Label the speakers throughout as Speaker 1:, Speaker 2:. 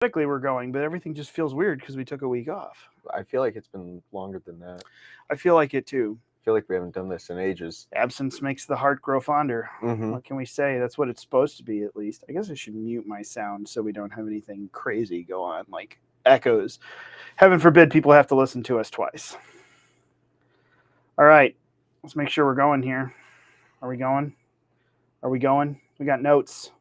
Speaker 1: Technically we're going, but everything just feels weird because we took a week off.
Speaker 2: I feel like it's been longer than that.
Speaker 1: I feel like it too.
Speaker 2: I feel like we haven't done this in ages.
Speaker 1: Absence makes the heart grow fonder.
Speaker 2: Mm-hmm.
Speaker 1: What can we say? That's what it's supposed to be, at least. I guess I should mute my sound so we don't have anything crazy go on, like echoes. Heaven forbid people have to listen to us twice. All right, let's make sure we're going here. Are we going? Are we going? We got notes.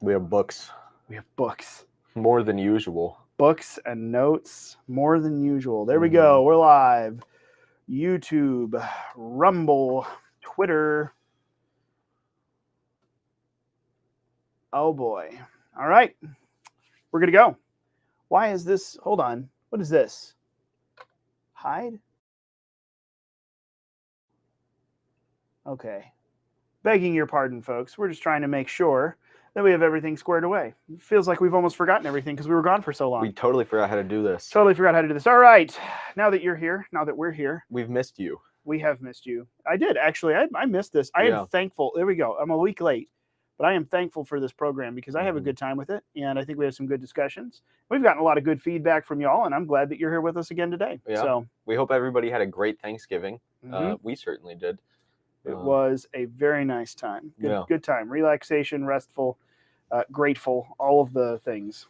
Speaker 2: We have books.
Speaker 1: We have books.
Speaker 2: More than usual.
Speaker 1: Books and notes more than usual. There we go. We're live. YouTube, Rumble, Twitter. Oh boy. All right. We're going to go. Why is this? Hold on. What is this? Hide? Okay. Begging your pardon, folks. We're just trying to make sure that we have everything squared away. It feels like we've almost forgotten everything because we were gone for so long.
Speaker 2: We totally forgot how to do this.
Speaker 1: Totally forgot how to do this. All right. Now that you're here, now that we're here.
Speaker 2: We've missed you.
Speaker 1: We have missed you. I did, actually. I missed this. I am thankful. There we go. I'm a week late. But I am thankful for this program because I have a good time with it. And I think we have some good discussions. We've gotten a lot of good feedback from y'all. And I'm glad that you're here with us again today.
Speaker 2: Yeah. So we hope everybody had a great Thanksgiving. We certainly did.
Speaker 1: It was a very nice time. Good time. Relaxation, restful, grateful, all of the things.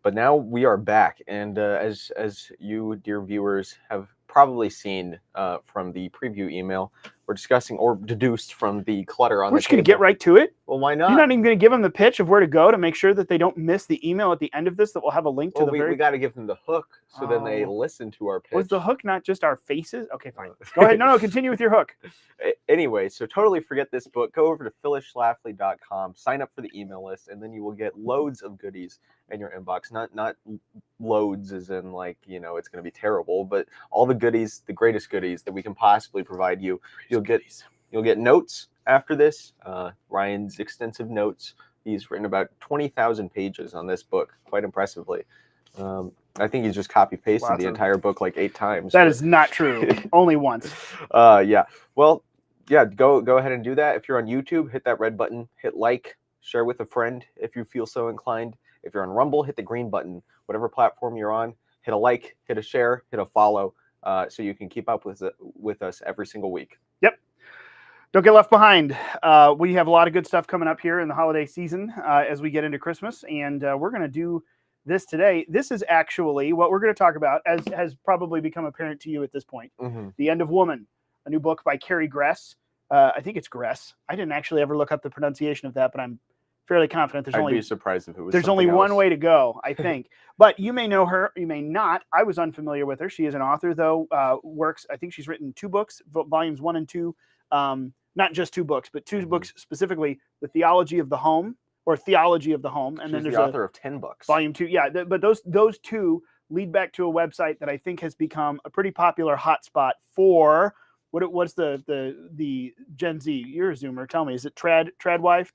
Speaker 2: But now we are back, and as you, dear viewers, have probably seen from the preview email, we're discussing, or deduced from the clutter on the table.
Speaker 1: We're just going to get right to it.
Speaker 2: Well, why not?
Speaker 1: You're not even going to give them the pitch of where to go to make sure that they don't miss the email at the end of this that will have a link to
Speaker 2: we got to give them the hook so then they listen to our pitch.
Speaker 1: Was the hook not just our faces? Okay, fine. Go ahead. No, continue with your hook.
Speaker 2: Anyway, so totally forget this book. Go over to phyllisschlafly.com, sign up for the email list, and then you will get loads of goodies in your inbox. Not loads as in like, it's going to be terrible, but all the goodies, the greatest goodies that we can possibly provide you. You'll get notes after this. Ryan's extensive notes. He's written about 20,000 pages on this book, quite impressively. I think he's just copy-pasted the entire book like 8 times.
Speaker 1: That is not true. Only once.
Speaker 2: Yeah. Well, yeah, go ahead and do that. If you're on YouTube, hit that red button, hit like, share with a friend if you feel so inclined. If you're on Rumble, hit the green button. Whatever platform you're on, hit a like, hit a share, hit a follow, so you can keep up with us every single week.
Speaker 1: Yep. Don't get left behind. We have a lot of good stuff coming up here in the holiday season as we get into Christmas, and we're going to do this today. This is actually what we're going to talk about, as has probably become apparent to you at this point. The End of Woman, a new book by Carrie Gress. I think it's Gress. I didn't actually ever look up the pronunciation of that, but I'm fairly confident
Speaker 2: I'd be surprised if it was.
Speaker 1: There's only one way to go, I think. But you may know her, you may not. I was unfamiliar with her. She is an author, though. I think she's written 2 books, volumes 1 and 2. Not just 2 books, but 2 books specifically: The Theology of the Home, or Theology of the Home, and then there's
Speaker 2: the author of 10 books.
Speaker 1: Volume 2, yeah. But those 2 lead back to a website that I think has become a pretty popular hotspot for what's the Gen Z? You're a Zoomer. Tell me, is it Trad Life?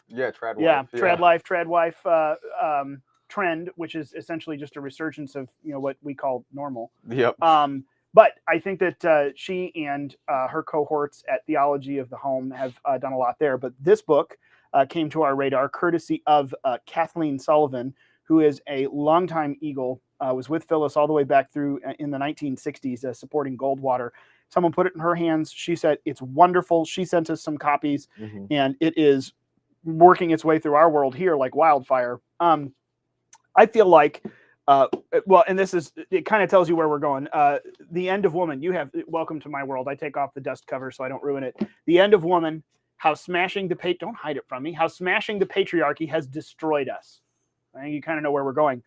Speaker 2: Yeah, Trad Life.
Speaker 1: Yeah, Trad Life trend, which is essentially just a resurgence of what we call normal.
Speaker 2: Yep.
Speaker 1: But I think that she and her cohorts at Theology of the Home have done a lot there. But this book came to our radar courtesy of Kathleen Sullivan, who is a longtime Eagle, was with Phyllis all the way back through in the 1960s, supporting Goldwater. Someone put it in her hands. She said, it's wonderful. She sent us some copies, and it is working its way through our world here like wildfire. I feel like, and it kind of tells you where we're going. The End of Woman, welcome to my world. I take off the dust cover so I don't ruin it. The End of Woman, how smashing don't hide it from me, how smashing the patriarchy has destroyed us. I think you kind of know where we're going.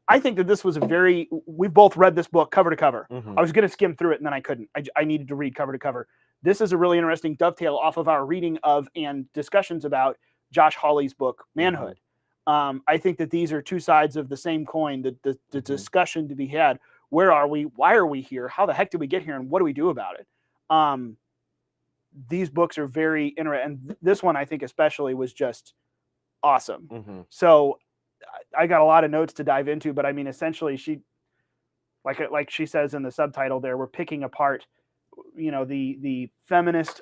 Speaker 1: I think that this was we've both read this book cover to cover. I was going to skim through it and then I couldn't. I needed to read cover to cover. This is a really interesting dovetail off of our reading of and discussions about Josh Hawley's book, Manhood. I think that these are 2 sides of the same coin, the discussion to be had. Where are we? Why are we here? How the heck did we get here? And what do we do about it? These books are very interesting. And this one, I think especially, was just awesome. So I got a lot of notes to dive into, but I mean, essentially she, like she says in the subtitle there, we're picking apart, the feminist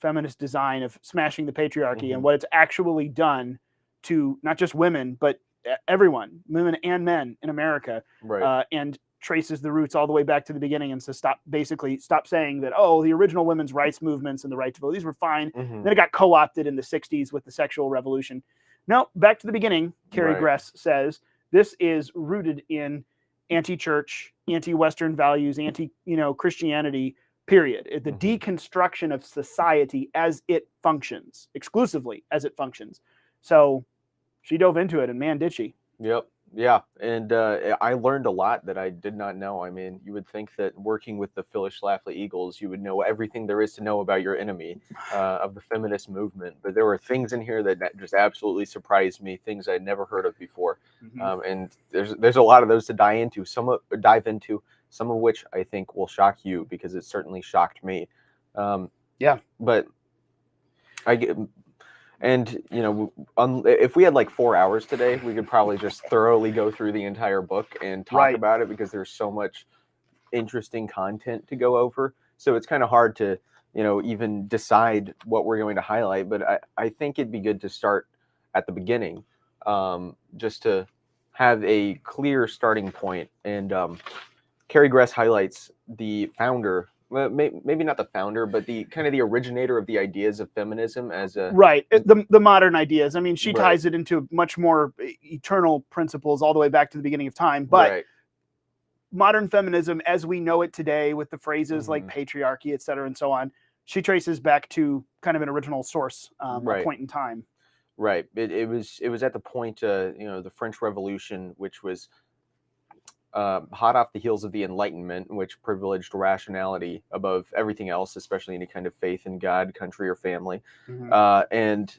Speaker 1: feminist design of smashing the patriarchy and what it's actually done to not just women, but everyone, women and men in America,
Speaker 2: Right.
Speaker 1: and traces the roots all the way back to the beginning and says, stop saying that, oh, the original women's rights movements and the right to vote, these were fine. Then it got co-opted in the 60s with the sexual revolution. No, back to the beginning, Carrie
Speaker 2: Right.
Speaker 1: Gress says, this is rooted in anti-church, anti-Western values, Christianity, period. The deconstruction of society as it functions, exclusively as it functions. So she dove into it, and man, did she.
Speaker 2: Yep. Yeah. And I learned a lot that I did not know. I mean, you would think that working with the Phyllis Schlafly Eagles, you would know everything there is to know about your enemy of the feminist movement. But there were things in here that just absolutely surprised me, things I'd never heard of before. And there's a lot of those to dive into, some of which I think will shock you, because it certainly shocked me.
Speaker 1: Yeah.
Speaker 2: But I get. And, if we had like 4 hours today, we could probably just thoroughly go through the entire book and talk about it, because there's so much interesting content to go over. So it's kind of hard to, even decide what we're going to highlight. But I think it'd be good to start at the beginning, just to have a clear starting point. And Carrie Gress highlights the founder. Well, maybe not the founder, but the kind of the originator of the ideas of feminism as a
Speaker 1: the modern ideas. I mean, she ties it into much more eternal principles all the way back to the beginning of time. But modern feminism, as we know it today, with the phrases like patriarchy, et cetera, and so on, she traces back to kind of an original source, a point in time.
Speaker 2: Right. It was at the point, the French Revolution, which was hot off the heels of the Enlightenment, which privileged rationality above everything else, especially any kind of faith in God, country, or family. And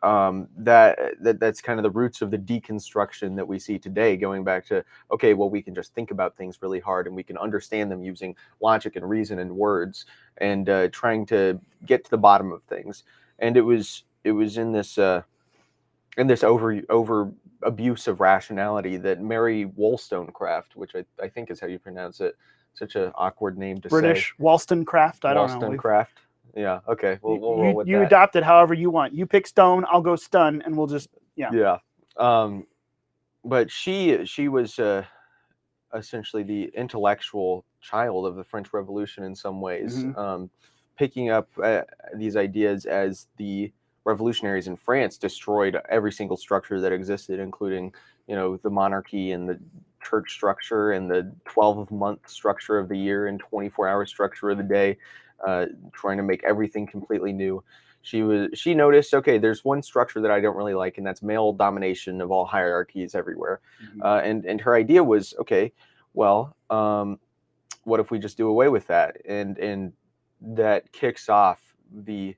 Speaker 2: that's kind of the roots of the deconstruction that we see today, going back to, okay, well, we can just think about things really hard, and we can understand them using logic and reason and words, and trying to get to the bottom of things. And it was in this over abuse of rationality that Mary Wollstonecraft, which I think is how you pronounce it, such an awkward name to
Speaker 1: British,
Speaker 2: say.
Speaker 1: Wollstonecraft, I don't know.
Speaker 2: Wollstonecraft. Yeah, okay, we'll roll with that.
Speaker 1: You adopt it however you want. You pick stone, I'll go stun, and we'll just,
Speaker 2: Yeah. But she was essentially the intellectual child of the French Revolution in some ways, picking up these ideas as the revolutionaries in France destroyed every single structure that existed, including, the monarchy and the church structure and the 12-month structure of the year and 24-hour structure of the day, trying to make everything completely new. She noticed, okay, there's one structure that I don't really like, and that's male domination of all hierarchies everywhere. And her idea was, okay, well, what if we just do away with that? And that kicks off the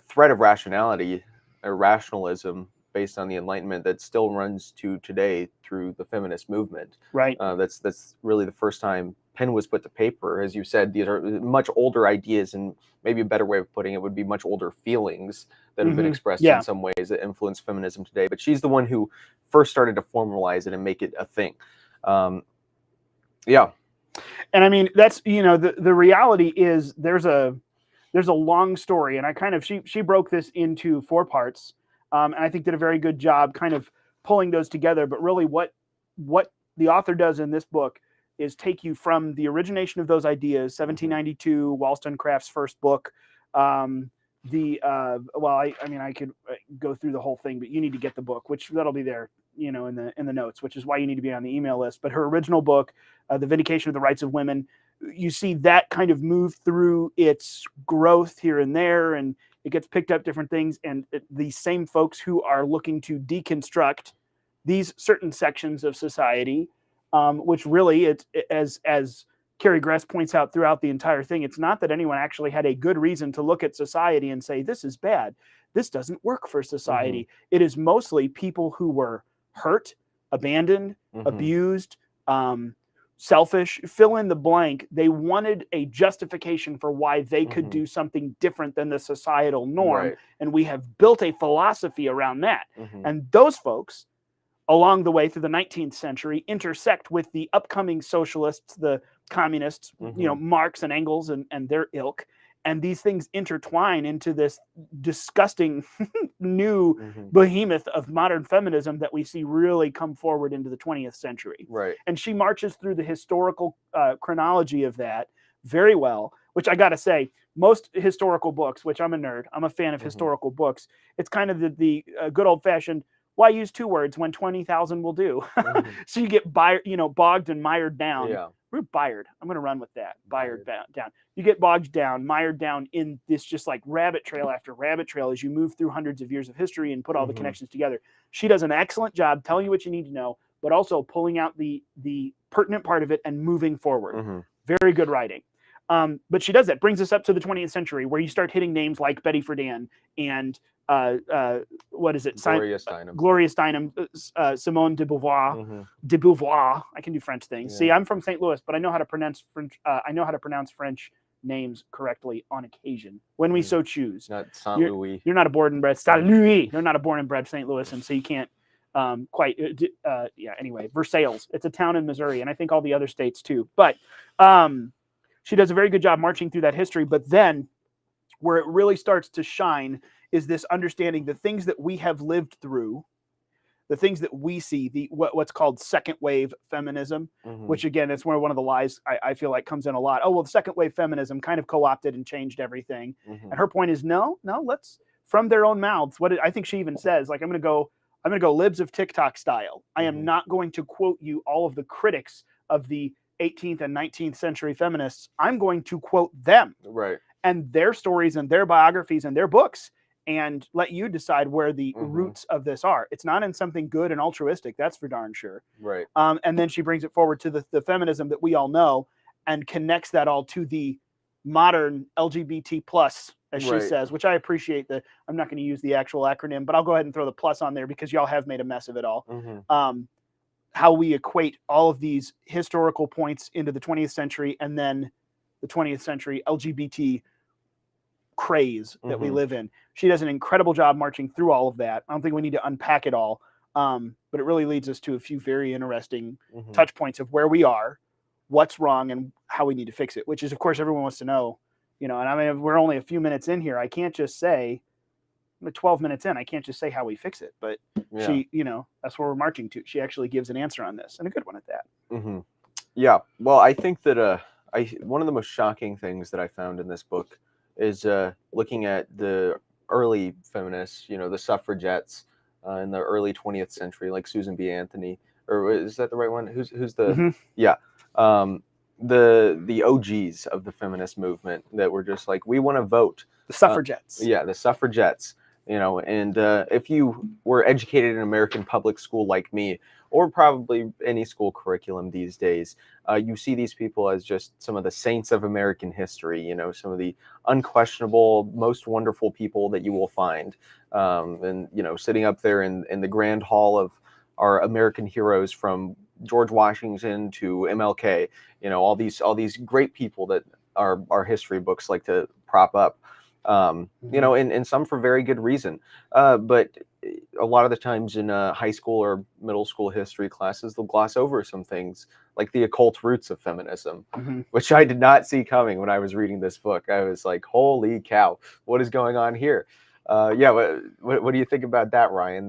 Speaker 2: threat of rationality or rationalism based on the Enlightenment that still runs to today through the feminist movement.
Speaker 1: Right.
Speaker 2: That's really the first time pen was put to paper. As you said, these are much older ideas, and maybe a better way of putting it would be much older feelings that have been expressed in some ways that influence feminism today. But she's the one who first started to formalize it and make it a thing.
Speaker 1: And I mean, that's, the reality is there's a long story, and I kind of, she broke this into 4 parts, and I think did a very good job kind of pulling those together. But really what the author does in this book is take you from the origination of those ideas, 1792, Wollstonecraft's first book. I could go through the whole thing, but you need to get the book, which that'll be there, in the notes, which is why you need to be on the email list. But her original book, The Vindication of the Rights of Women, you see that kind of move through its growth here and there, and it gets picked up different things. And these same folks who are looking to deconstruct these certain sections of society, which really, as Carrie Gress points out throughout the entire thing, it's not that anyone actually had a good reason to look at society and say, this is bad, this doesn't work for society. It is mostly people who were hurt, abandoned, abused, selfish, fill in the blank. They wanted a justification for why they could do something different than the societal norm. And we have built a philosophy around that. And those folks, along the way through the 19th century, intersect with the upcoming socialists, the communists, Marx and Engels and their ilk. And these things intertwine into this disgusting new
Speaker 2: Mm-hmm.
Speaker 1: behemoth of modern feminism that we see really come forward into the 20th century.
Speaker 2: Right.
Speaker 1: And she marches through the historical chronology of that very well, which I got to say, most historical books, which I'm a nerd, I'm a fan of
Speaker 2: Mm-hmm.
Speaker 1: historical books. It's kind of the good old fashioned, why use two words when 20,000 will do?
Speaker 2: Mm-hmm.
Speaker 1: So you get bogged and mired down.
Speaker 2: Yeah.
Speaker 1: We're Byred. I'm going to run with that. Byred
Speaker 2: Byred.
Speaker 1: down. You get bogged down, mired down in this just like rabbit trail after rabbit trail as you move through hundreds of years of history and put all the
Speaker 2: Mm-hmm.
Speaker 1: connections together. She does an excellent job telling you what you need to know, but also pulling out the pertinent part of it and moving forward.
Speaker 2: Mm-hmm.
Speaker 1: Very good writing. But she does that. Brings us up to the 20th century where you start hitting names like Betty Friedan and what is it?
Speaker 2: Gloria Steinem.
Speaker 1: Gloria Steinem, Simone de Beauvoir.
Speaker 2: Mm-hmm.
Speaker 1: De Beauvoir. I can do French things.
Speaker 2: Yeah.
Speaker 1: See, I'm from St. Louis, but I know how to pronounce French. I know how to pronounce French names correctly on occasion when we so choose.
Speaker 2: Not Saint Louis.
Speaker 1: You're not a born and bred Saint Louis. You're not a born and bred St. Louis, and so you can't quite. Anyway, Versailles. It's a town in Missouri, and I think all the other states too. But she does a very good job marching through that history. But then, where it really starts to shine is this understanding the things that we have lived through, the things that we see, what's called second wave feminism,
Speaker 2: Mm-hmm.
Speaker 1: which again, it's one of the lies I feel like comes in a lot. Oh, well, the second wave feminism kind of co-opted and changed everything.
Speaker 2: Mm-hmm.
Speaker 1: And her point is, no, let's, from their own mouths, I think she even says, like, I'm going to go libs of TikTok style. I am
Speaker 2: Mm-hmm.
Speaker 1: not going to quote you all of the critics of the 18th and 19th century feminists. I'm going to quote them.
Speaker 2: Right.
Speaker 1: And their stories and their biographies and their books, and let you decide where the
Speaker 2: Mm-hmm.
Speaker 1: roots of this are. It's not in something good and altruistic, that's for darn sure.
Speaker 2: Right.
Speaker 1: And then she brings it forward to the feminism that we all know and connects that all to the modern LGBT plus, as she
Speaker 2: Right.
Speaker 1: says, which I appreciate. I'm not going to use the actual acronym, but I'll go ahead and throw the plus on there because y'all have made a mess of it all.
Speaker 2: Mm-hmm.
Speaker 1: How we equate all of these historical points into the 20th century and then the 20th century LGBT craze that we
Speaker 2: Mm-hmm.
Speaker 1: live in. She does an incredible job marching through all of that. I don't think we need to unpack it all, but it really leads us to a few very interesting
Speaker 2: Mm-hmm.
Speaker 1: touch points of where we are, what's wrong, and how we need to fix it, which is, of course, everyone wants to know, and I mean, we're only a few minutes in here. I can't just say, 12 minutes in, I can't just say how we fix it, but
Speaker 2: Yeah.
Speaker 1: she, that's where we're marching to. She actually gives an answer on this, and a good one at that.
Speaker 2: Mm-hmm. Yeah. Well, I think that one of the most shocking things that I found in this book is looking at the early feminists, the suffragettes in the early 20th century, like Susan B. Anthony, or is that the right one? Who's the
Speaker 1: Mm-hmm.
Speaker 2: Yeah, the OGs of the feminist movement that were just like, we want to vote.
Speaker 1: The suffragettes.
Speaker 2: Yeah, the suffragettes. And if you were educated in American public school like me, or probably any school curriculum these days, you see these people as just some of the saints of American history, some of the unquestionable, most wonderful people that you will find. And, sitting up there in the grand hall of our American heroes from George Washington to MLK, all these great people that our history books like to prop up. And some for very good reason. But a lot of the times in high school or middle school history classes, they'll gloss over some things like the occult roots of feminism,
Speaker 1: Mm-hmm.
Speaker 2: which I did not see coming when I was reading this book. I was like, holy cow, what is going on here? What do you think about that, Ryan?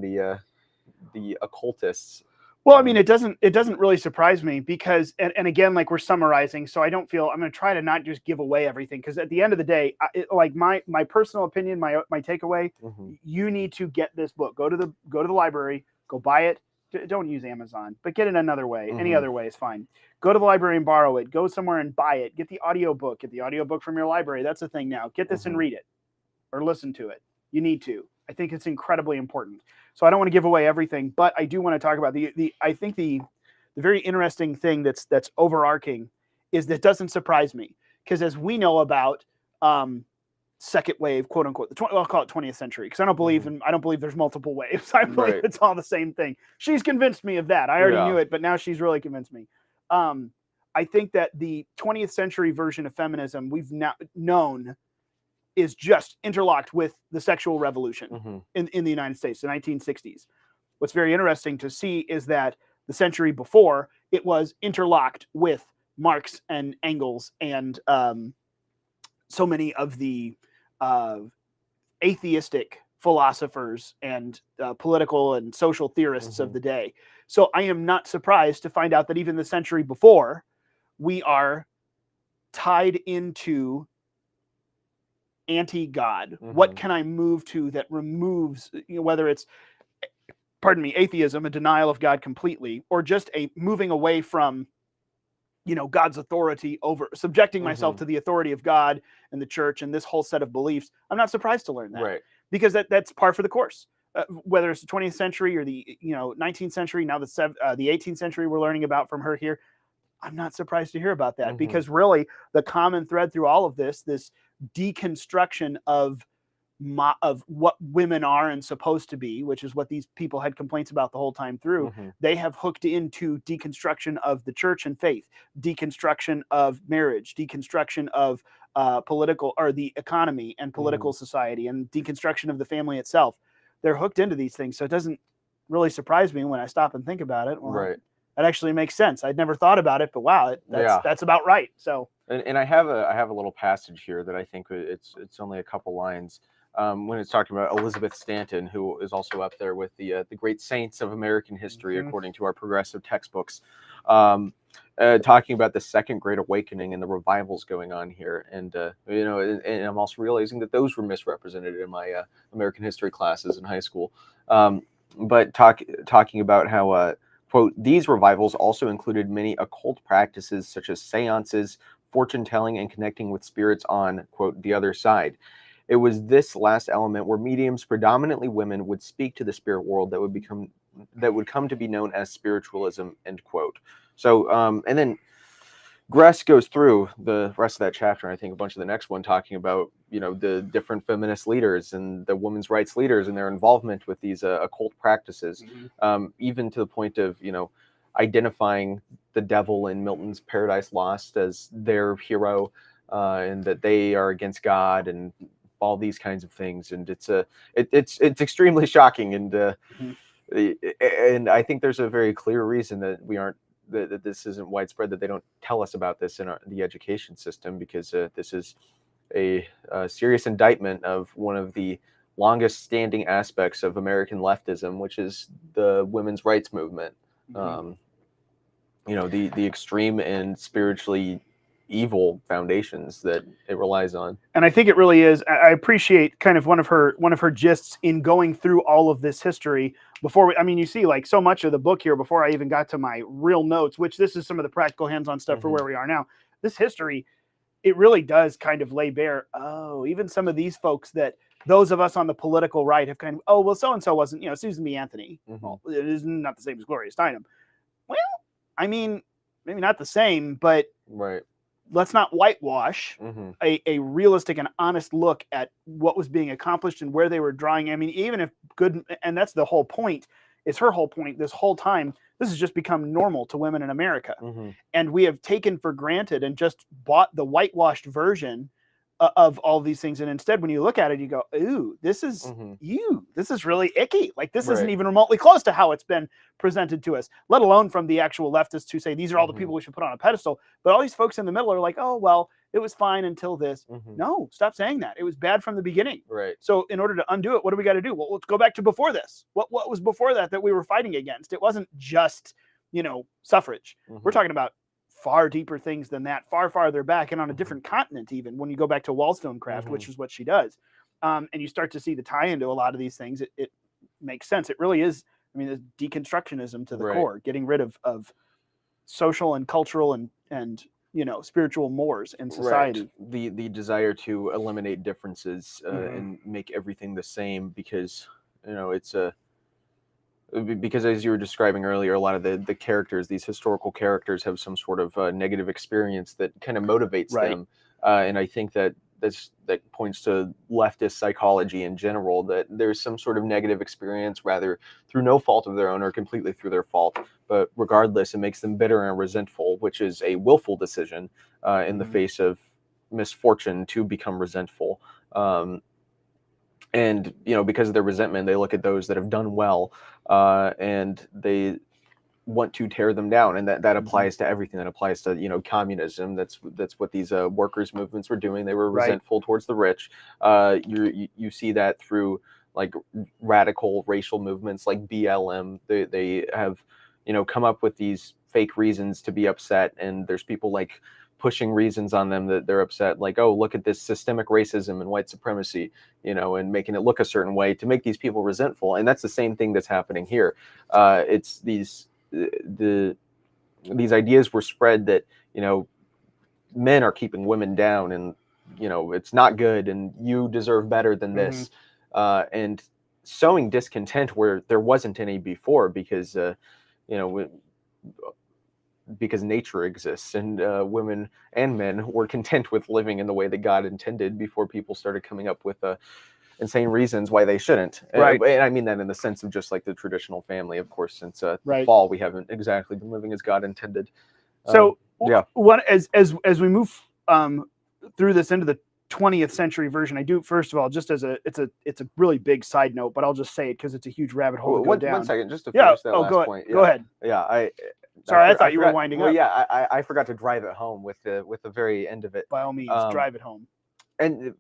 Speaker 2: The occultists.
Speaker 1: Well, I mean, it doesn't really surprise me because, and again, like we're summarizing, so I don't feel, I'm going to try to not just give away everything, because at the end of the day, like my personal opinion, my takeaway,
Speaker 2: Mm-hmm.
Speaker 1: you need to get this book. Go to the library, go buy it. Don't use Amazon, but get it another way.
Speaker 2: Mm-hmm.
Speaker 1: Any other way is fine. Go to the library and borrow it. Go somewhere and buy it. Get the audiobook. Get the audiobook from your library. That's the thing now. Get this
Speaker 2: Mm-hmm.
Speaker 1: and read it or listen to it. You need to. I think it's incredibly important. So I don't want to give away everything, but I do want to talk about I think the very interesting thing that's overarching is that doesn't surprise me, because as we know about second wave, quote unquote, I'll call it 20th century, because I don't believe there's multiple waves. I believe
Speaker 2: Right.
Speaker 1: it's all the same thing. She's convinced me of that. I already
Speaker 2: Yeah.
Speaker 1: knew it, but now she's really convinced me. I think that the 20th century version of feminism we've now known is just interlocked with the sexual revolution
Speaker 2: Mm-hmm.
Speaker 1: in the United States, the 1960s. What's very interesting to see is that the century before, it was interlocked with Marx and Engels and so many of the atheistic philosophers and political and social theorists of the day. So I am not surprised to find out that even the century before, we are tied into anti-God. What can I move to that removes, whether it's, pardon me, atheism, a denial of God completely, or just a moving away from, God's authority, over subjecting myself to the authority of God and the church and this whole set of beliefs. I'm not surprised to learn that,
Speaker 2: Right.
Speaker 1: because that's par for the course. Whether it's the 20th century or the 19th century, now the 18th century we're learning about from her here, I'm not surprised to hear about that, because really the common thread through all of this deconstruction of what women are and supposed to be, which is what these people had complaints about the whole time through. They have hooked into deconstruction of the church and faith, deconstruction of marriage, deconstruction of political, or the economy and political society, and deconstruction of the family itself. They're hooked into these things, so it doesn't really surprise me when I stop and think about it. Well,
Speaker 2: Right.
Speaker 1: that actually makes sense. I'd never thought about it, but wow, that's about right. So,
Speaker 2: and I have a little passage here that I think it's only a couple lines. When it's talking about Elizabeth Stanton, who is also up there with the great saints of American history, according to our progressive textbooks, talking about the Second Great Awakening and the revivals going on here, and and I'm also realizing that those were misrepresented in my American history classes in high school. But talking about how quote, these revivals also included many occult practices such as seances, fortune telling, and connecting with spirits on, quote, the other side. It was this last element where mediums, predominantly women, would speak to the spirit world that would come to be known as spiritualism, end quote. So, and then Gress goes through the rest of that chapter, and I think a bunch of the next one, talking about the different feminist leaders and the women's rights leaders and their involvement with these occult practices, even to the point of identifying the devil in Milton's Paradise Lost as their hero, and that they are against God and all these kinds of things. And it's extremely shocking, and I think there's a very clear reason that we aren't. That this isn't widespread, that they don't tell us about this in the education system, because this is a serious indictment of one of the longest standing aspects of American leftism, which is the women's rights movement. The extreme and spiritually evil foundations that it relies on.
Speaker 1: And I think it really is. I appreciate kind of one of her gists in going through all of this history before you see like so much of the book here before I even got to my real notes, which this is some of the practical hands-on stuff for where we are now. This history, it really does kind of lay bare, even some of these folks that those of us on the political right have kind of, well, so-and-so wasn't, Susan B. Anthony. Well, it is not the same as Gloria Steinem. Well, maybe not the same, but
Speaker 2: right.
Speaker 1: Let's not whitewash a realistic and honest look at what was being accomplished and where they were drawing. Even if good, and that's the whole point, it's her whole point this whole time, this has just become normal to women in America. And we have taken for granted and just bought the whitewashed version of all these things. And instead, when you look at it, you go, ooh, this is this is really icky. Like, this isn't even remotely close to how it's been presented to us, let alone from the actual leftists who say these are all the people we should put on a pedestal. But all these folks in the middle are like, oh, well, it was fine until this. No, stop saying that. It was bad from the beginning.
Speaker 2: Right.
Speaker 1: So in order to undo it, what do we got to do? Well, let's go back to before this. What was before that we were fighting against? It wasn't just, suffrage. We're talking about far deeper things than that, far farther back, and on a different continent, even when you go back to Wollstonecraft, which is what she does. And you start to see the tie into a lot of these things. It makes sense. It really is. It's deconstructionism to the core, getting rid of social and cultural and spiritual mores in society.
Speaker 2: Right. The desire to eliminate differences and make everything the same, because it's because, as you were describing earlier, a lot of the characters, these historical characters, have some sort of negative experience that kind of motivates them, and I think that points to leftist psychology in general, that there's some sort of negative experience, rather through no fault of their own or completely through their fault, but regardless, it makes them bitter and resentful, which is a willful decision in the face of misfortune to become resentful. And because of their resentment, they look at those that have done well, and they want to tear them down, and that
Speaker 1: Mm-hmm.
Speaker 2: applies to everything. That applies to, you know, communism. That's what these workers movements were doing. They were
Speaker 1: Right.
Speaker 2: resentful towards the rich. You see that through like radical racial movements like BLM. They have, you know, come up with these fake reasons to be upset, and there's people like pushing reasons on them that they're upset, like, oh, look at this systemic racism and white supremacy, you know, and making it look a certain way to make these people resentful. And that's the same thing that's happening here. It's these ideas were spread that, you know, men are keeping women down, and, you know, it's not good, and you deserve better than this. And sowing discontent where there wasn't any before, because you know, because nature exists, and women and men were content with living in the way that God intended before people started coming up with insane reasons why they shouldn't.
Speaker 1: Right.
Speaker 2: And I mean that in the sense of just like the traditional family. Of course, since the
Speaker 1: Right.
Speaker 2: fall, we haven't exactly been living as God intended.
Speaker 1: So
Speaker 2: yeah.
Speaker 1: What as we move through this into the 20th century version, I do, first of all, just as it's a really big side note, but I'll just say it because it's a huge rabbit hole to go down.
Speaker 2: 1 second, just to finish that last point.
Speaker 1: Go ahead.
Speaker 2: Yeah,
Speaker 1: Sorry, I thought you were winding up.
Speaker 2: Yeah, I forgot to drive it home with the very end of it.
Speaker 1: By all means, drive it home.
Speaker 2: And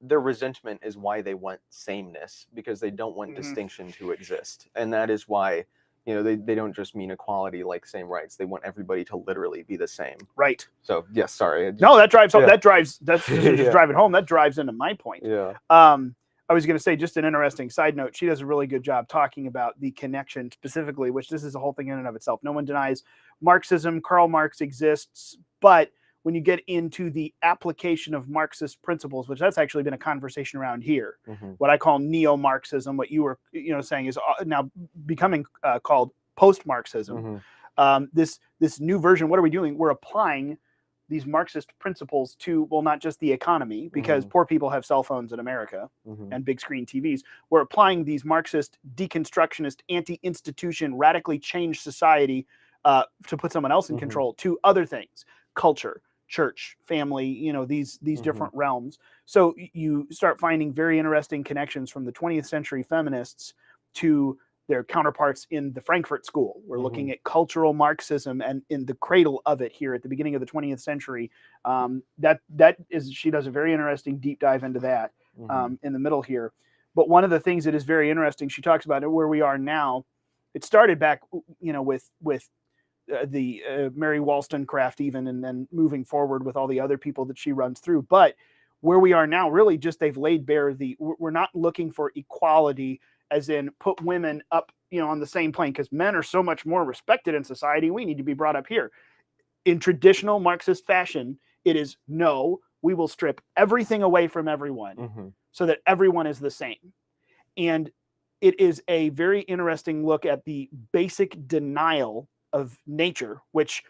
Speaker 2: their resentment is why they want sameness, because they don't want distinction to exist. And that is why, you know, they don't just mean equality like same rights. They want everybody to literally be the same.
Speaker 1: Right.
Speaker 2: So, yes, sorry.
Speaker 1: No, that drives home. That's just drive it home. That drives into my point.
Speaker 2: Yeah.
Speaker 1: I was going to say, just an interesting side note, she does a really good job talking about the connection specifically, which this is a whole thing in and of itself. No one denies Marxism. Karl Marx exists. But when you get into the application of Marxist principles, which that's actually been a conversation around here, what I call neo-Marxism, what you were saying is now becoming called post-Marxism. This new version, what are we doing? We're applying these Marxist principles to, well, not just the economy, because poor people have cell phones in America and big screen TVs. We're applying these Marxist, deconstructionist, anti-institution, radically change society to put someone else in control to other things, culture, church, family, these different realms. So you start finding very interesting connections from the 20th century feminists to their counterparts in the Frankfurt School. We're looking at cultural Marxism, and in the cradle of it here at the beginning of the 20th century. She does a very interesting deep dive into that in the middle here. But one of the things that is very interesting, she talks about it, where we are now. It started back, with the Mary Wollstonecraft even, and then moving forward with all the other people that she runs through. But where we are now, really just they've laid bare we're not looking for equality as in put women up, on the same plane, because men are so much more respected in society. We need to be brought up here. In traditional Marxist fashion, it is no, we will strip everything away from everyone so that everyone is the same. And it is a very interesting look at the basic denial of nature, which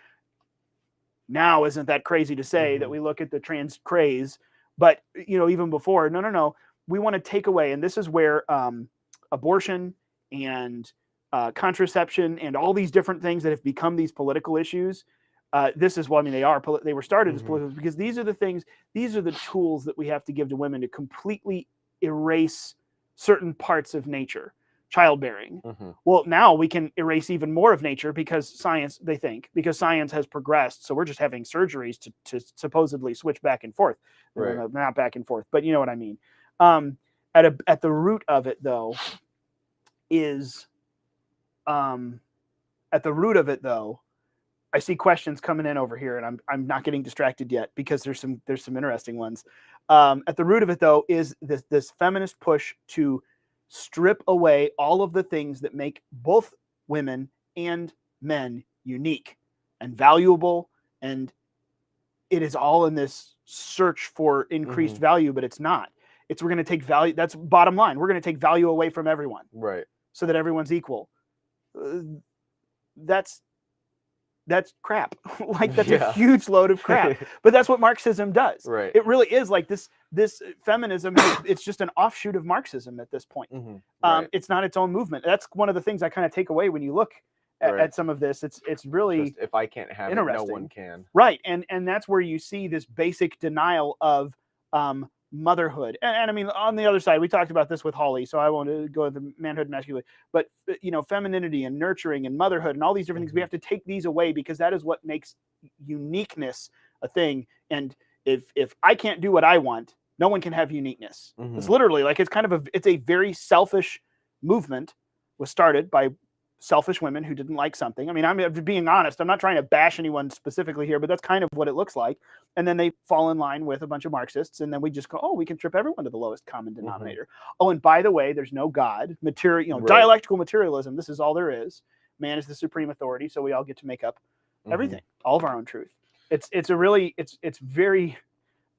Speaker 1: now isn't that crazy to say that we look at the trans craze, but even before, no, we want to take away, and this is where abortion and contraception and all these different things that have become these political issues. This is what, they were started as political, because these are the things, these are the tools that we have to give to women to completely erase certain parts of nature. Childbearing. Well, now we can erase even more of nature because science has progressed. So we're just having surgeries to supposedly switch back and forth. Right. Not back and forth, but you know what I mean. At the root of it, though, I see questions coming in over here, and I'm not getting distracted yet because there's some interesting ones. At the root of it, though, is this feminist push to strip away all of the things that make both women and men unique and valuable, and it is all in this search for increased value, but it's not. We're going to take value. That's bottom line. We're going to take value away from everyone,
Speaker 2: right?
Speaker 1: So that everyone's equal. That's crap. That's a huge load of crap. But that's what Marxism does.
Speaker 2: Right.
Speaker 1: It really is like this feminism. It's just an offshoot of Marxism at this point.
Speaker 2: Right.
Speaker 1: It's not its own movement. That's one of the things I kind of take away when you look at some of this. It's really
Speaker 2: just, if I can't have it, no one can.
Speaker 1: Right. And that's where you see this basic denial of motherhood. And I mean, on the other side, we talked about this with Holly, so I won't go with the manhood and masculinity, but femininity and nurturing and motherhood and all these different things, we have to take these away because that is what makes uniqueness a thing. And if I can't do what I want, no one can have uniqueness. It's literally like, it's a very selfish movement. Was started by selfish women who didn't like something. I mean, I'm being honest. I'm not trying to bash anyone specifically here, but that's kind of what it looks like. And then they fall in line with a bunch of Marxists, and then we just go, oh, we can trip everyone to the lowest common denominator. Oh, and by the way, there's no God. Dialectical materialism. This is all there is. Man is the supreme authority, so we all get to make up everything, all of our own truth. It's very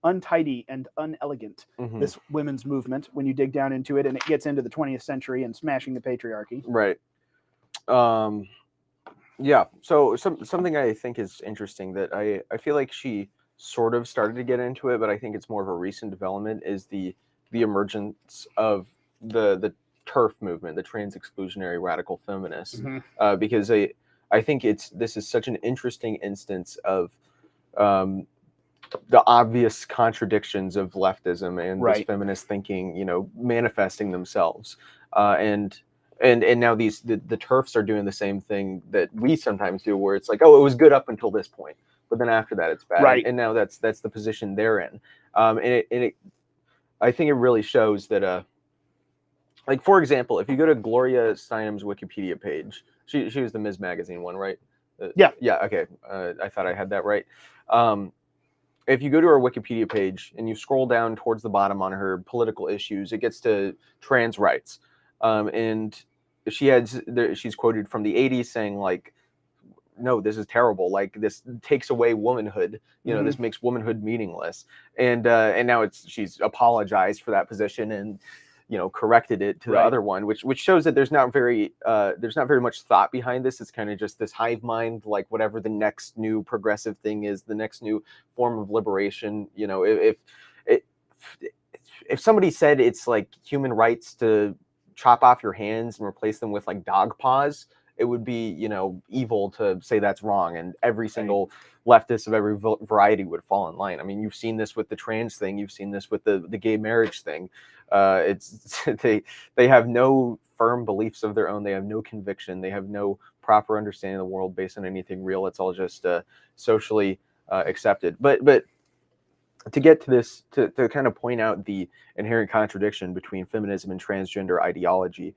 Speaker 1: untidy and unelegant, this women's movement, when you dig down into it, and it gets into the 20th century and smashing the patriarchy.
Speaker 2: Right. Yeah. So something I think is interesting that I feel like she sort of started to get into it, but I think it's more of a recent development, is the emergence of the TERF movement, the trans exclusionary radical feminists, because I think this is such an interesting instance of the obvious contradictions of leftism and this feminist thinking, manifesting themselves. And now the TERFs are doing the same thing that we sometimes do, where it's like, oh, it was good up until this point, but then after that it's bad.
Speaker 1: Right.
Speaker 2: And now that's the position they're in. I think it really shows that, like, for example, if you go to Gloria Steinem's Wikipedia page, she was the Ms. Magazine one, right?
Speaker 1: Yeah.
Speaker 2: Yeah. Okay. I thought I had that right. If you go to her Wikipedia page and you scroll down towards the bottom on her political issues, it gets to trans rights. And she's quoted from the 80s saying, like, no, this is terrible. Like, this takes away womanhood. This makes womanhood meaningless. And now she's apologized for that position and, corrected it to the other one, which shows that there's not very much thought behind this. It's kind of just this hive mind, like whatever the next new progressive thing is, the next new form of liberation. If somebody said it's like human rights to chop off your hands and replace them with like dog paws, it would be, evil to say that's wrong. And every single leftist of every variety would fall in line. I mean, you've seen this with the trans thing. You've seen this with the gay marriage thing. They have no firm beliefs of their own. They have no conviction. They have no proper understanding of the world based on anything real. It's all just socially accepted. But to get to this, to kind of point out the inherent contradiction between feminism and transgender ideology,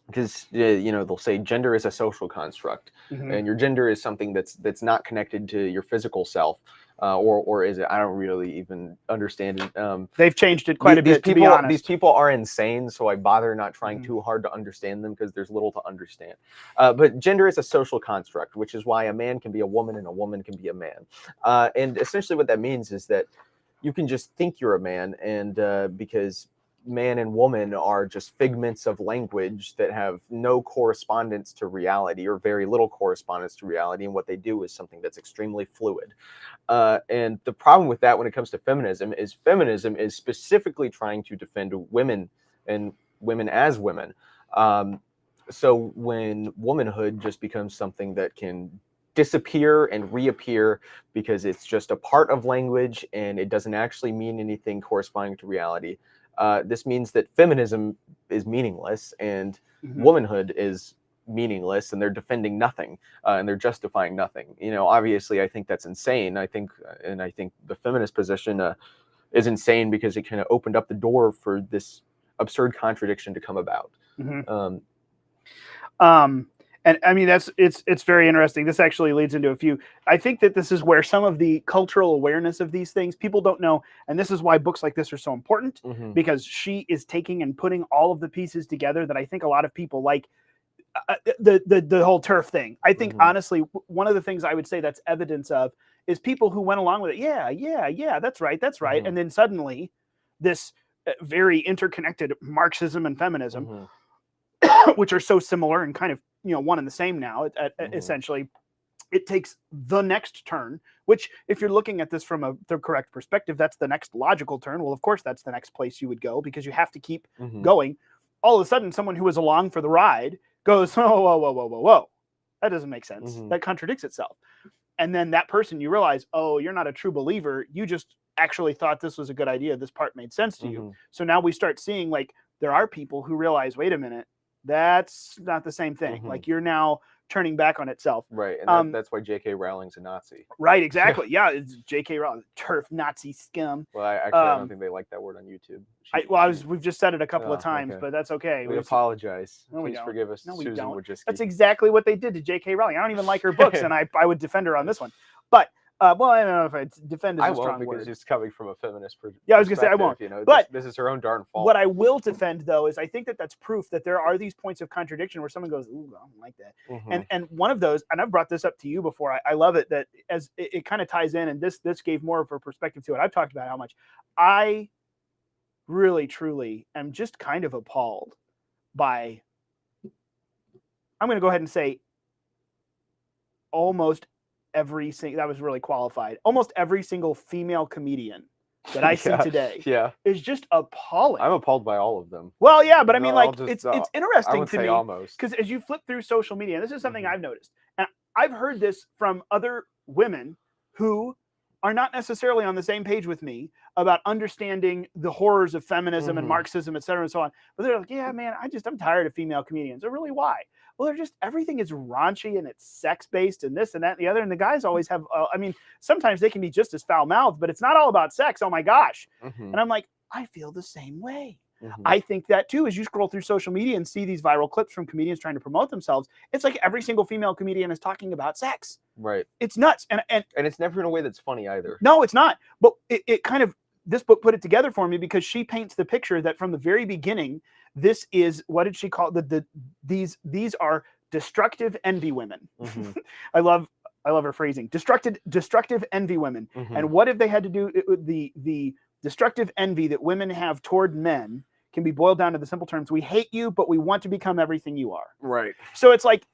Speaker 2: because they'll say gender is a social construct, and your gender is something that's not connected to your physical self, or is it? I don't really even understand it.
Speaker 1: They've changed it quite a bit, to be honest.
Speaker 2: These people are insane, so I bother not trying too hard to understand them, because there's little to understand. But gender is a social construct, which is why a man can be a woman and a woman can be a man. And essentially what that means is that you can just think you're a man, and because man and woman are just figments of language that have no correspondence to reality, or very little correspondence to reality, and what they do is something that's extremely fluid. And the problem with that when it comes to feminism is specifically trying to defend women and women as women. So when womanhood just becomes something that can disappear and reappear because it's just a part of language and it doesn't actually mean anything corresponding to reality, this means that feminism is meaningless and womanhood is meaningless, and they're defending nothing, and they're justifying nothing. Obviously, I think that's insane. I think the feminist position is insane because it kind of opened up the door for this absurd contradiction to come about.
Speaker 1: And I mean, it's very interesting. This actually leads into a few. I think that this is where some of the cultural awareness of these things, people don't know. And this is why books like this are so important, because she is taking and putting all of the pieces together that I think a lot of people like. The whole TERF thing. I think, honestly, one of the things I would say that's evidence of is people who went along with it. Yeah, that's right. And then suddenly this very interconnected Marxism and feminism, which are so similar and kind of, one and the same now, essentially, it takes the next turn, which if you're looking at this from the correct perspective, that's the next logical turn. Well, of course, that's the next place you would go, because you have to keep going. All of a sudden, someone who was along for the ride goes, whoa, that doesn't make sense. That contradicts itself. And then that person, you realize, oh, you're not a true believer. You just actually thought this was a good idea. This part made sense to you.
Speaker 2: Mhm.
Speaker 1: So now we start seeing like there are people who realize, wait a minute, that's not the same thing.
Speaker 2: Mhm.
Speaker 1: Like you're now turning back on itself.
Speaker 2: Right, and that's why J.K. Rowling's a Nazi.
Speaker 1: Right, exactly. Yeah, it's J.K. Rowling, turf Nazi scum.
Speaker 2: Well, I don't think they like that word on YouTube.
Speaker 1: We've just said it a couple of times,
Speaker 2: okay.
Speaker 1: but that's okay.
Speaker 2: We apologize.
Speaker 1: No, we
Speaker 2: Please
Speaker 1: don't.
Speaker 2: forgive us,
Speaker 1: No, we
Speaker 2: Susan
Speaker 1: don't.
Speaker 2: Wojcicki.
Speaker 1: That's exactly what they did to J.K. Rowling. I don't even like her books, and I would defend her on this one. But well, I don't know if I defend is a strong
Speaker 2: because
Speaker 1: word.
Speaker 2: it's coming from a feminist perspective.
Speaker 1: Yeah, I was gonna say I won't.
Speaker 2: You know,
Speaker 1: but
Speaker 2: this is her own darn fault.
Speaker 1: What I will defend, though, is I think that that's proof that there are these points of contradiction where someone goes, "Ooh, I don't like that," and one of those, and I've brought this up to you before. I love it that as it kind of ties in, and this gave more of a perspective to it. I've talked about how much I really, truly am just kind of appalled by. I'm going to go ahead and say almost every single, that was really qualified, almost every single female comedian that I see today is just appalling.
Speaker 2: I'm appalled by all of them.
Speaker 1: Well, yeah, but I mean, like, it's interesting to me
Speaker 2: almost,
Speaker 1: because as you flip through social media, and this is something I've noticed, and I've heard this from other women who are not necessarily on the same page with me about understanding the horrors of feminism and Marxism, et cetera, and so on. But they're like, yeah, man, I'm tired of female comedians. Or really, why? Well, they're just, everything is raunchy and it's sex-based and this and that and the other. And the guys always have, I mean, sometimes they can be just as foul-mouthed, but it's not all about sex. Oh my gosh. And I'm like, I feel the same way. I think that too, as you scroll through social media and see these viral clips from comedians trying to promote themselves, it's like every single female comedian is talking about sex.
Speaker 2: Right.
Speaker 1: It's nuts. And
Speaker 2: it's never in a way that's funny either.
Speaker 1: No, it's not. But it kind of, this book put it together for me because she paints the picture that from the very beginning, this is, what did she call it? These are destructive envy women. I love her phrasing. Destructive envy women. And what have they had to do? The destructive envy that women have toward men can be boiled down to the simple terms: we hate you, but we want to become everything you are.
Speaker 2: Right.
Speaker 1: So it's like,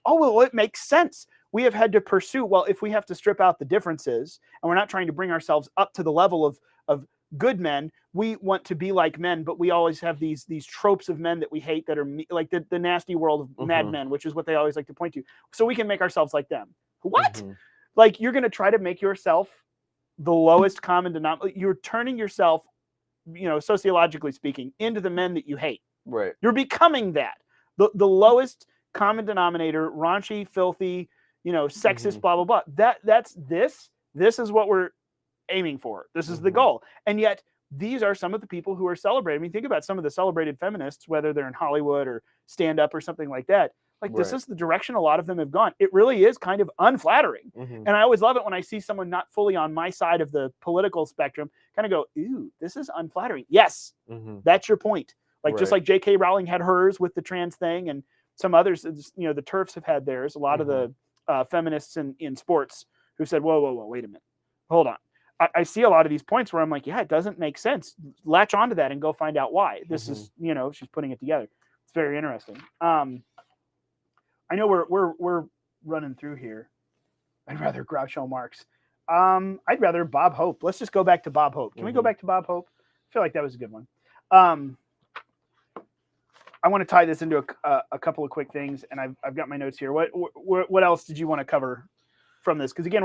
Speaker 1: oh, well, it makes sense. We have had to pursue, well, if we have to strip out the differences and we're not trying to bring ourselves up to the level of good men, we want to be like men, but we always have these tropes of men that we hate that are like the nasty world of mad men, which is what they always like to point to. So we can make ourselves like them. What? Like, you're going to try to make yourself the lowest common denominator. You're turning yourself, you know, sociologically speaking, into the men that you hate.
Speaker 2: Right.
Speaker 1: You're becoming that. The lowest common denominator, raunchy, filthy, you know, sexist, blah, blah, blah. That's this. This is what we're aiming for. This is the goal. And yet these are some of the people who are celebrated. I mean, think about some of the celebrated feminists, whether they're in Hollywood or stand up or something like that. Like, this is the direction a lot of them have gone. It really is kind of unflattering. And I always love it when I see someone not fully on my side of the political spectrum kind of go, ooh, this is unflattering. Yes, that's your point. Like, just like J.K. Rowling had hers with the trans thing, and some others, you know, the TERFs have had theirs. A lot of the feminists in sports who said, whoa, wait a minute. Hold on. I see a lot of these points where I'm like, yeah, it doesn't make sense. Latch onto that and go find out why. This is, you know, she's putting it together. It's very interesting. I know we're running through here. I'd rather Groucho Marx. I'd rather Bob Hope. Let's just go back to Bob Hope. Can we go back to Bob Hope? I feel like that was a good one. I want to tie this into a couple of quick things, and I've got my notes here. What else did you want to cover from this? Because again,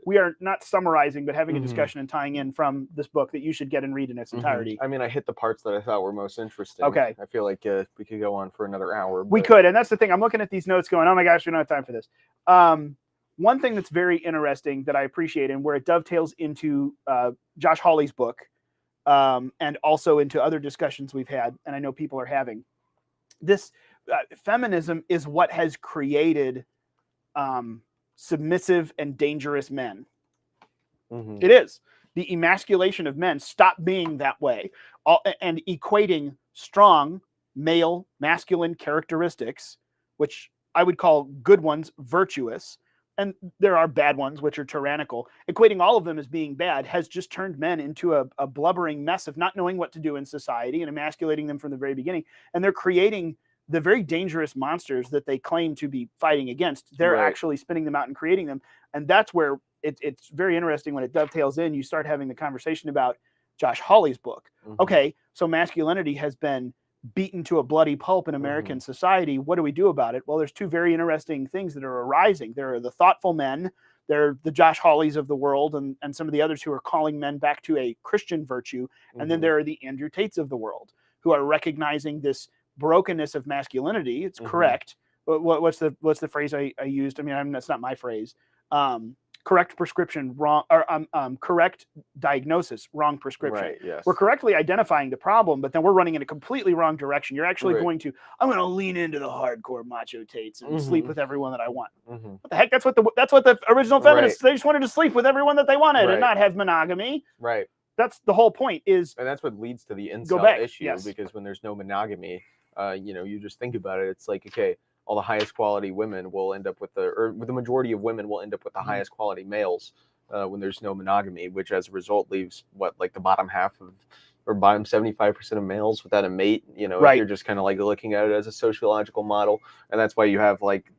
Speaker 1: we are not summarizing, but having a discussion and tying in from this book that you should get and read in its entirety.
Speaker 2: I mean, I hit the parts that I thought were most interesting.
Speaker 1: Okay.
Speaker 2: I feel like we could go on for another hour.
Speaker 1: We could, and that's the thing. I'm looking at these notes going, oh my gosh, we don't have time for this. One thing that's very interesting that I appreciate, and where it dovetails into Josh Hawley's book, and also into other discussions we've had, and I know people are having, this feminism is what has created submissive and dangerous men. It is. The emasculation of men. Stop being that way. And equating strong male masculine characteristics, which I would call good ones, virtuous, and there are bad ones, which are tyrannical. Equating all of them as being bad has just turned men into a blubbering mess of not knowing what to do in society and emasculating them from the very beginning. And they're creating the very dangerous monsters that they claim to be fighting against. They're actually spinning them out and creating them. And that's where it's very interesting when it dovetails in. You start having the conversation about Josh Hawley's book. Okay, so masculinity has been beaten to a bloody pulp in American society. What do we do about it? Well, there's two very interesting things that are arising. There are the thoughtful men They're the Josh Hawleys of the world, and some of the others who are calling men back to a Christian virtue. And then there are the Andrew Tates of the world who are recognizing this brokenness of masculinity. It's correct. What's the phrase I used? I mean, that's not my phrase. Correct prescription, wrong, or correct diagnosis, wrong prescription.
Speaker 2: Right, yes.
Speaker 1: We're correctly identifying the problem, but then we're running in a completely wrong direction. You're actually going to, I'm going to lean into the hardcore macho Tates and sleep with everyone that I want. What the heck? That's what the original feminists, they just wanted to sleep with everyone that they wanted and not have monogamy.
Speaker 2: Right.
Speaker 1: That's the whole point is.
Speaker 2: And that's what leads to the incel issue, because when there's no monogamy, you just think about it. It's like, okay, all the highest quality women will end up with the majority of women will end up with the highest quality males when there's no monogamy, which as a result leaves the bottom half of, or bottom 75% of males without a mate. If you're just kind of like looking at it as a sociological model. And that's why you have like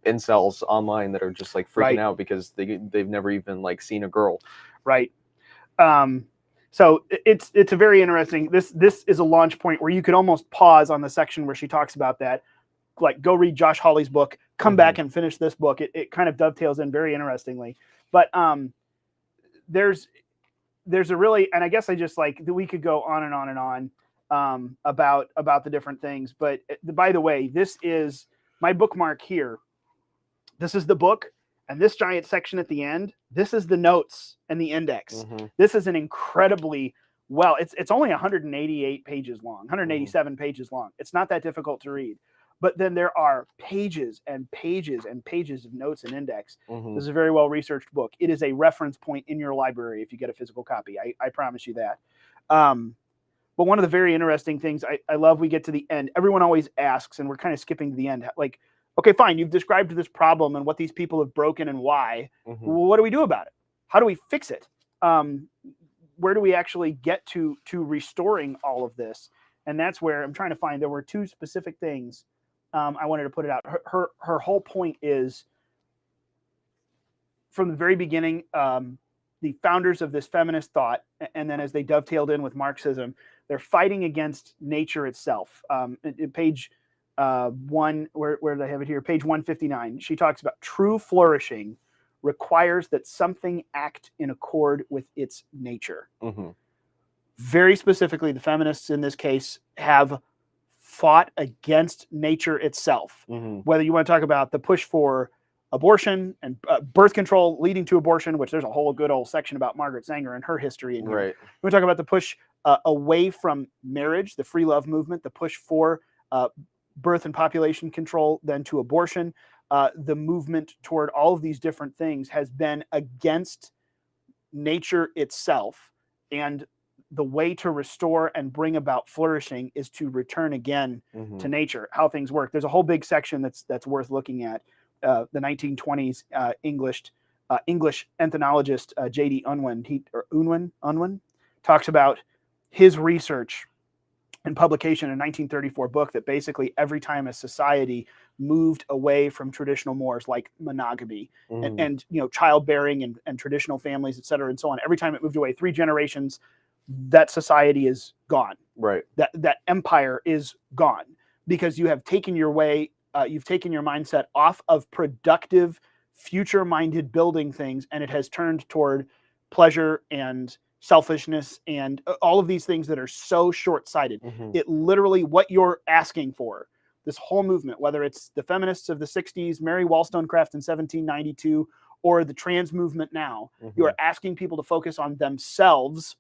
Speaker 2: incels online that are just like freaking out because they've never even like seen a girl.
Speaker 1: Right. So it's a very interesting, this is a launch point where you could almost pause on the section where she talks about that. Like, go read Josh Hawley's book, come back and finish this book. It kind of dovetails in very interestingly. But there's a really, and I guess I just like, we could go on and on and on about the different things. But by the way, this is my bookmark here. This is the book, and this giant section at the end, this is the notes and the index. This is an incredibly, it's only 188 pages long, 187 pages long. It's not that difficult to read. But then there are pages and pages and pages of notes and index. This is a very well-researched book. It is a reference point in your library if you get a physical copy. I promise you that. But one of the very interesting things, I love, we get to the end. Everyone always asks, and we're kind of skipping to the end, like, okay, fine, you've described this problem and what these people have broken and why. Well, what do we do about it? How do we fix it? Where do we actually get to restoring all of this? And that's where I'm trying to find, there were two specific things I wanted to put it out. Her whole point is, from the very beginning, the founders of this feminist thought, and then as they dovetailed in with Marxism, they're fighting against nature itself. Page one, where do I have it here? Page 159. She talks about true flourishing requires that something act in accord with its nature. Very specifically, the feminists in this case have fought against nature itself. Whether you want to talk about the push for abortion and birth control leading to abortion, which there's a whole good old section about Margaret Sanger and her history in here. Right. We talk about the push away from marriage, the free love movement, the push for birth and population control, then to abortion. The movement toward all of these different things has been against nature itself, and the way to restore and bring about flourishing is to return again to nature, how things work. There's a whole big section that's worth looking at. The 1920s English ethnologist J.D. Unwin talks about his research and publication in a 1934 book that basically every time a society moved away from traditional mores like monogamy and childbearing and traditional families, et cetera, and so on, every time it moved away 3 generations, that society is gone. Right. That empire is gone because you have taken your way, you've taken your mindset off of productive, future-minded building things, and it has turned toward pleasure and selfishness and all of these things that are so short-sighted. It literally, what you're asking for, this whole movement, whether it's the feminists of the 60s, Mary Wollstonecraft in 1792, or the trans movement now, you are asking people to focus on themselves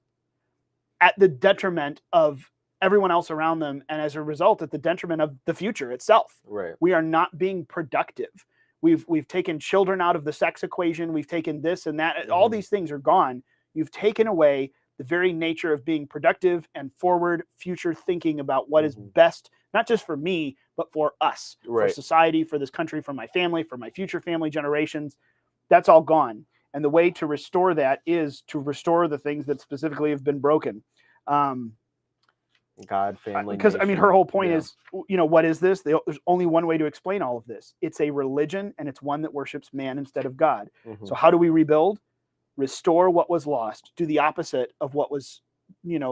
Speaker 1: at the detriment of everyone else around them, and as a result, at the detriment of the future itself. Right. We are not being productive. We've taken children out of the sex equation. We've taken this and that. All these things are gone. You've taken away the very nature of being productive and forward future thinking about what is best, not just for me, but for us, for society, for this country, for my family, for my future family generations. That's all gone. And the way to restore that is to restore the things that specifically have been broken.
Speaker 2: God, family,
Speaker 1: because I mean, her whole point is, what is this? There's only one way to explain all of this. It's a religion, and it's one that worships man instead of God. So how do we rebuild? Restore what was lost. Do the opposite of what was,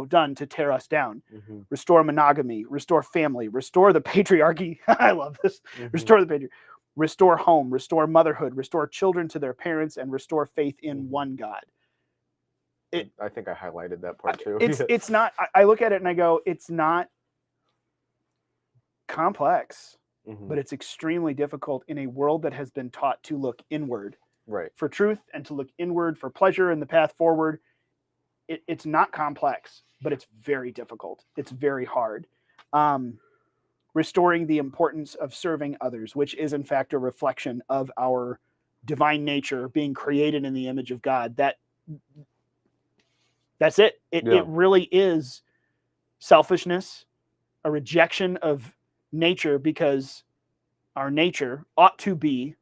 Speaker 1: done to tear us down. Restore monogamy. Restore family. Restore the patriarchy. I love this. Restore the patriarchy. restore home, restore motherhood, restore children to their parents, and restore faith in one God.
Speaker 2: I think I highlighted that part too.
Speaker 1: It's not, I look at it and I go, it's not complex, but it's extremely difficult in a world that has been taught to look inward for truth and to look inward for pleasure and the path forward. It's not complex, but it's very difficult. It's very hard. Restoring the importance of serving others, which is in fact a reflection of our divine nature, being created in the image of God. That's it. It really is selfishness, a rejection of nature, because our nature ought to be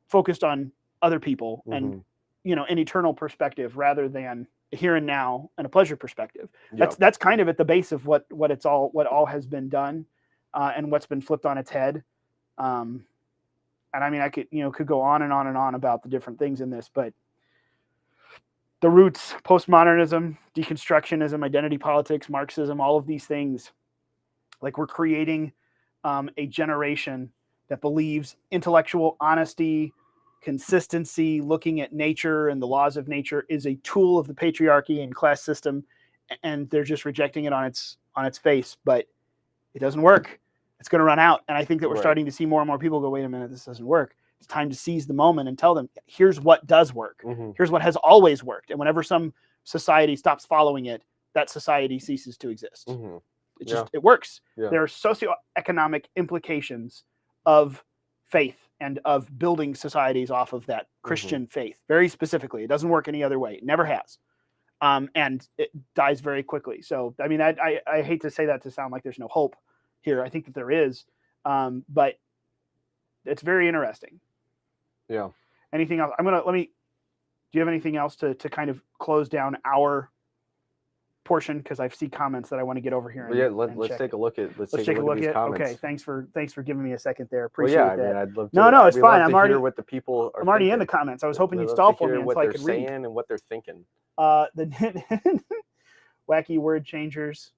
Speaker 1: focused on other people and an eternal perspective rather than here and now and a pleasure perspective. That's kind of at the base of what all has been done and what's been flipped on its head. And I mean, I could go on and on and on about the different things in this, but the roots, postmodernism, deconstructionism, identity politics, Marxism, all of these things, like we're creating a generation that believes intellectual honesty, consistency, looking at nature and the laws of nature is a tool of the patriarchy and class system, and they're just rejecting it on its face. But it doesn't work. It's going to run out. And I think that we're starting to see more and more people go, wait a minute, this doesn't work. It's time to seize the moment and tell them, here's what does work. Here's what has always worked. And whenever some society stops following it, that society ceases to exist. It works. There are socioeconomic implications of faith and of building societies off of that Christian faith, very specifically. It doesn't work any other way. It never has. And it dies very quickly. So, I mean, I hate to say that to sound like there's no hope here. I think that there is, but it's very interesting.
Speaker 2: Yeah.
Speaker 1: Anything else? do you have anything else to kind of close down our portion? Because I see comments that I want to get over here.
Speaker 2: Let's take a look at these comments.
Speaker 1: Okay, thanks for giving me a second there. Appreciate that.
Speaker 2: I mean, I'd love to.
Speaker 1: No, it's fine.
Speaker 2: I'm already what the people are.
Speaker 1: I'm already in the comments. I was hoping you'd stall for me until I could read
Speaker 2: what they're saying and what they're thinking.
Speaker 1: The wacky word changers.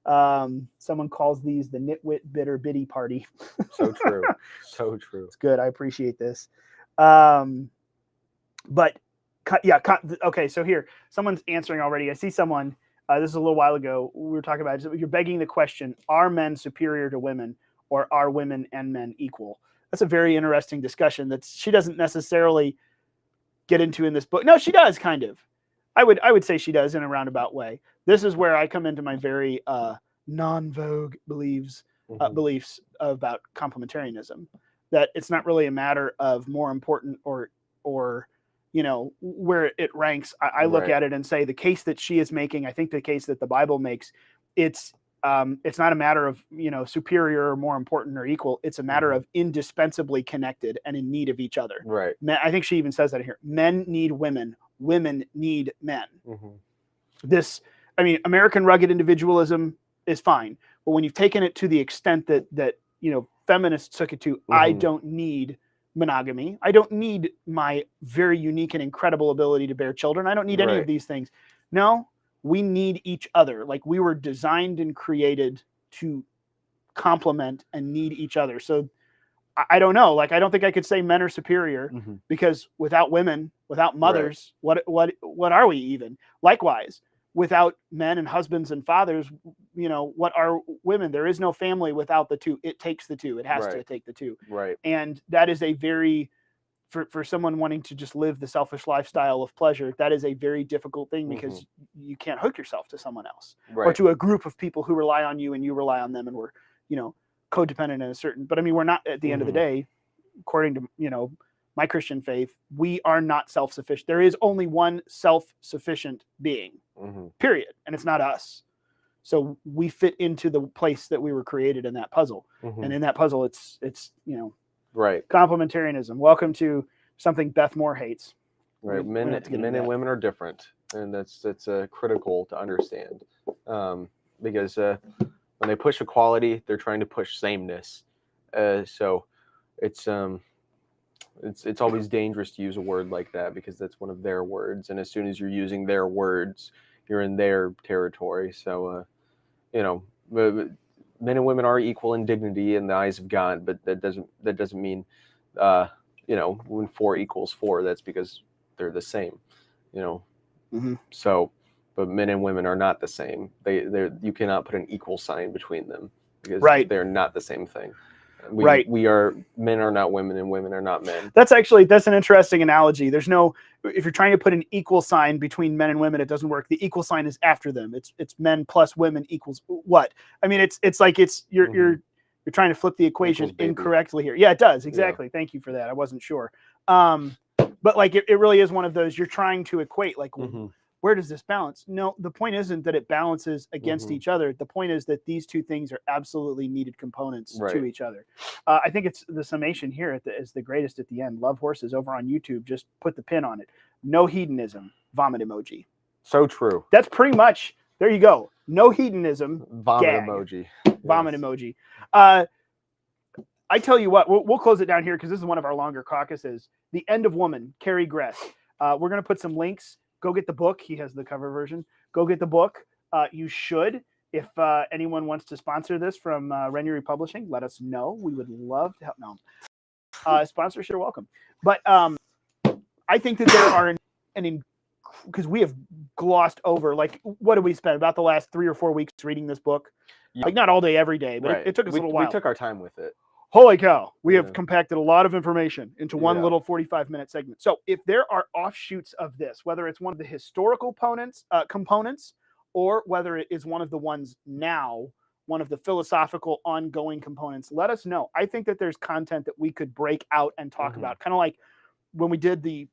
Speaker 1: Someone calls these the nitwit bitter biddy party.
Speaker 2: So true. So true.
Speaker 1: It's good. I appreciate this. But yeah. Okay. So here, someone's answering already. I see someone, this is a little while ago. We were talking about it. You're begging the question, are men superior to women, or are women and men equal? That's a very interesting discussion that she doesn't necessarily get into in this book. No, she does kind of. I would say she does in a roundabout way. This is where I come into my very non-vogue beliefs about complementarianism, that it's not really a matter of more important or where it ranks. I look at it and say the case that she is making, I think the case that the Bible makes, it's not a matter of superior or more important or equal. It's a matter of indispensably connected and in need of each other.
Speaker 2: Right.
Speaker 1: I think she even says that here. Men need women. Women need men. American rugged individualism is fine, but when you've taken it to the extent that feminists took it to, I don't need monogamy. I don't need my very unique and incredible ability to bear children. I don't need any of these things. No, we need each other. Like, we were designed and created to complement and need each other. So I don't know. Like, I don't think I could say men are superior because without women, without mothers, what are we even? Likewise, without men and husbands and fathers, what are women? There is no family without the two. It takes the two. It has to take the two.
Speaker 2: Right.
Speaker 1: And that is a very, for someone wanting to just live the selfish lifestyle of pleasure, that is a very difficult thing because you can't hook yourself to someone else or to a group of people who rely on you and you rely on them, and we're, codependent in a certain, but I mean, we're not, at the end of the day, according to, my Christian faith, we are not self-sufficient. There is only one self-sufficient being, period. And it's not us. So we fit into the place that we were created in that puzzle. And in that puzzle, it's complementarianism. Welcome to something Beth Moore hates.
Speaker 2: Right. Men and women are different. And that's critical to understand. Because when they push equality, they're trying to push sameness. So it's always dangerous to use a word like that because that's one of their words. And as soon as you're using their words, you're in their territory. So, men and women are equal in dignity in the eyes of God, but that doesn't mean, when 4 equals 4, that's because they're the same, So, but men and women are not the same. You cannot put an equal sign between them because they're not the same thing. Men are not women and women are not men.
Speaker 1: That's an interesting analogy. If you're trying to put an equal sign between men and women, it doesn't work. The equal sign is after them. It's men plus women equals what? I mean, you're trying to flip the equation incorrectly here. Yeah, it does. Exactly. Yeah. Thank you for that. I wasn't sure. But like, it really is one of those, you're trying to equate, like, where does this balance? No, the point isn't that it balances against each other. The point is that these two things are absolutely needed components to each other. I think it's the summation here is the greatest at the end. Love Horses over on YouTube. Just put the pin on it. No hedonism, vomit emoji.
Speaker 2: So true.
Speaker 1: That's pretty much, there you go. No hedonism,
Speaker 2: vomit emoji.
Speaker 1: Vomit emoji. I tell you what, we'll close it down here because this is one of our longer caucuses. The End of Woman, Carrie Gress. We're going to put some links. Go get the book. He has the cover version. Go get the book. You should. If anyone wants to sponsor this from Renuary Publishing, let us know. We would love to help. No, sponsors are welcome. But I think that there are because we have glossed over, like, what did we spend about the last 3 or 4 weeks reading this book? Yeah. Like, not all day, every day, but it took us a little while.
Speaker 2: We took our time with it.
Speaker 1: Holy cow. We have compacted a lot of information into one little 45-minute segment. So if there are offshoots of this, whether it's one of the historical components, or whether it is one of the ones now, one of the philosophical ongoing components, let us know. I think that there's content that we could break out and talk about. Kind of like when we did the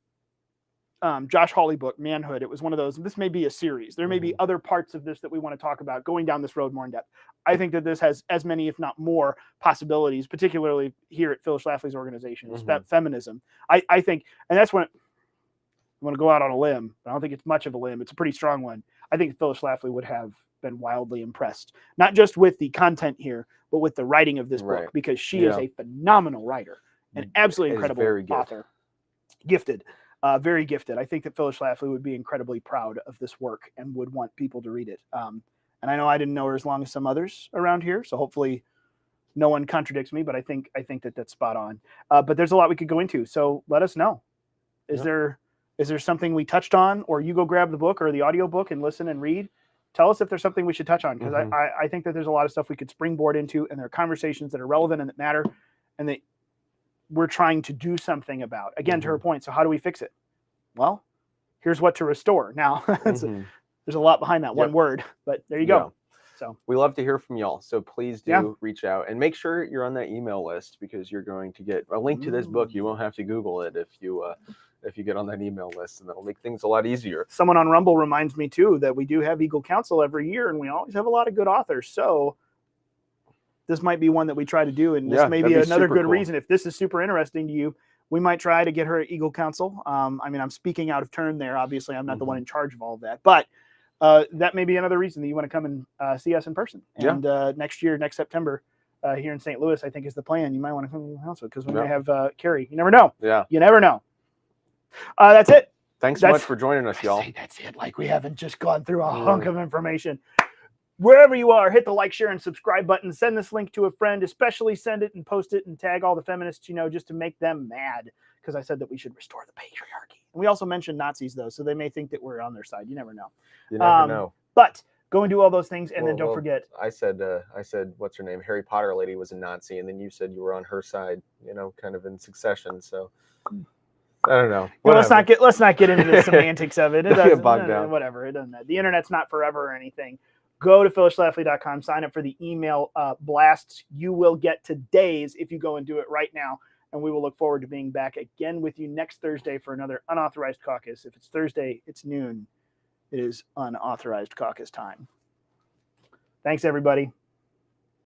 Speaker 1: Josh Hawley book, Manhood. It was one of those. This may be a series. There may be other parts of this that we want to talk about, going down this road more in depth. I think that this has as many, if not more, possibilities, particularly here at Phyllis Schlafly's organization, feminism. I think, and that's when I'm going to go out on a limb. I don't think it's much of a limb. It's a pretty strong one. I think Phyllis Schlafly would have been wildly impressed, not just with the content here, but with the writing of this book, because she is a phenomenal writer, an absolutely incredible author, gifted. Very gifted. I think that Phyllis Schlafly would be incredibly proud of this work and would want people to read it. And I know I didn't know her as long as some others around here, so hopefully no one contradicts me, but I think that that's spot on. But there's a lot we could go into, so let us know. Is there something we touched on, or you go grab the book or the audio book and listen and read? Tell us if there's something we should touch on, because I think that there's a lot of stuff we could springboard into, and there are conversations that are relevant and that matter, and that we're trying to do something about. Again, to her point, so how do we fix it? Well, here's what to restore. Now, there's a lot behind that one word, but there you go. So
Speaker 2: we love to hear from y'all. So please do reach out and make sure you're on that email list, because you're going to get a link to this book. You won't have to Google it if you get on that email list, and that'll make things a lot easier.
Speaker 1: Someone on Rumble reminds me too that we do have Eagle Council every year, and we always have a lot of good authors. So this might be one that we try to do, and this may be another good reason. If this is super interesting to you, we might try to get her at Eagle Council. I mean, I'm speaking out of turn there. Obviously, I'm not the one in charge of all of that, but that may be another reason that you want to come and see us in person. And next September, here in St. Louis, I think is the plan. You might want to come to the council, because we may have Carrie. You never know.
Speaker 2: Yeah.
Speaker 1: You never know. That's it.
Speaker 2: Thanks so much for joining us, y'all.
Speaker 1: That's it. Like, we haven't just gone through a hunk of information. Wherever you are, hit the like, share, and subscribe button. Send this link to a friend, especially send it and post it and tag all the feminists you know, just to make them mad, because I said that we should restore the patriarchy. And we also mentioned Nazis, though, so they may think that we're on their side. You never know.
Speaker 2: You never know.
Speaker 1: But go and do all those things, and then don't forget.
Speaker 2: I said, what's her name? Harry Potter lady was a Nazi, and then you said you were on her side, kind of in succession. So I don't know.
Speaker 1: Well, let's not get into the semantics of it. It doesn't, bogged down. Whatever. It doesn't. The internet's not forever or anything. Go to phyllisschlafly.com, sign up for the email blasts. You will get today's if you go and do it right now. And we will look forward to being back again with you next Thursday for another Unauthorized Caucus. If it's Thursday, it's noon. It is Unauthorized Caucus time. Thanks, everybody.